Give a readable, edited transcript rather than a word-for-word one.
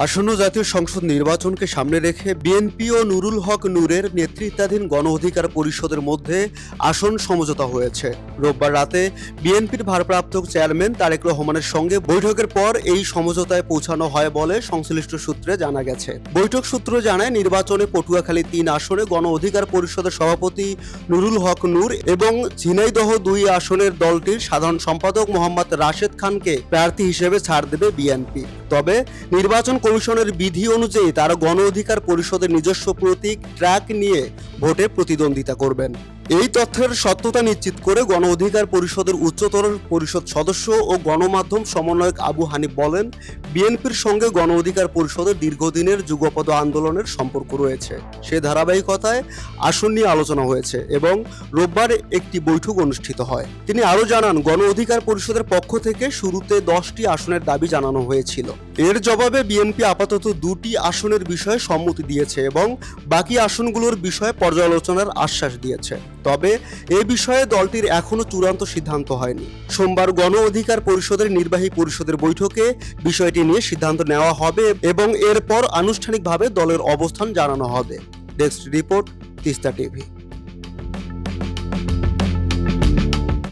আসন্ন জাতীয় সংসদ নির্বাচনকে সামনে রেখে বিএনপি ও নুরুল হক নূরের নেতৃত্বাধীন গণ অধিকার পরিষদের মধ্যে আসন সমঝোতা হয়েছে। রোববার রাতে বিএনপির ভারপ্রাপ্ত চেয়ারম্যান তারেক রহমানের সঙ্গে বৈঠকের পর এই সমঝোতায় পৌঁছানো হয় বলে সংশ্লিষ্ট সূত্রে জানা গেছে। বৈঠক সূত্র জানায়, নির্বাচনে পটুয়াখালী ৩ আসনে গণ অধিকার পরিষদের সভাপতি নুরুল হক নূর এবং ঝিনাইদহ ২ আসনের দলটির সাধারণ সম্পাদক মোহাম্মদ রাশেদ খানকে প্রার্থী হিসেবে ছাড় দেবে বিএনপি। তবে নির্বাচন কমিশনের বিধি অনুযায়ী তারা গণ অধিকার পরিষদের নিজস্ব প্রতীক ট্র্যাক নিয়ে ভোটে প্রতিদ্বন্দ্বিতা করবেন। এই তথ্যের সত্যতা নিশ্চিত করে গণ অধিকার পরিষদের উচ্চতর পরিষদ সদস্য ও গণমাধ্যম সমন্বয়ক আবু হানিফ বলেন, বিএনপির সঙ্গে গণ অধিকার পরিষদের দীর্ঘদিনের যুগপৎ আন্দোলনের সম্পর্ক রয়েছে। সে ধারাবাহিকতায় আসন নিয়ে আলোচনা হয়েছে এবং রোববার একটি বৈঠক অনুষ্ঠিত হয়। তিনি আরও জানান, গণ অধিকার পরিষদের পক্ষ থেকে শুরুতে 10টি আসনের দাবি জানানো হয়েছিল। এর জবাবে বিএনপি আপাতত 2টি আসনের বিষয়ে সম্মতি দিয়েছে এবং বাকি আসনগুলোর বিষয়ে পর্যালোচনার আশ্বাস দিয়েছে। তবে এ বিষয়ে দলটির এখনো চূড়ান্ত সিদ্ধান্ত হয়নি। সোমবার গণ অধিকার পরিষদের নির্বাহী পরিষদের বৈঠকে বিষয়টি নিয়ে সিদ্ধান্ত নেওয়া হবে এবং এরপর আনুষ্ঠানিকভাবে দলের অবস্থান জানানো হবে। Desk report, Teesta TV.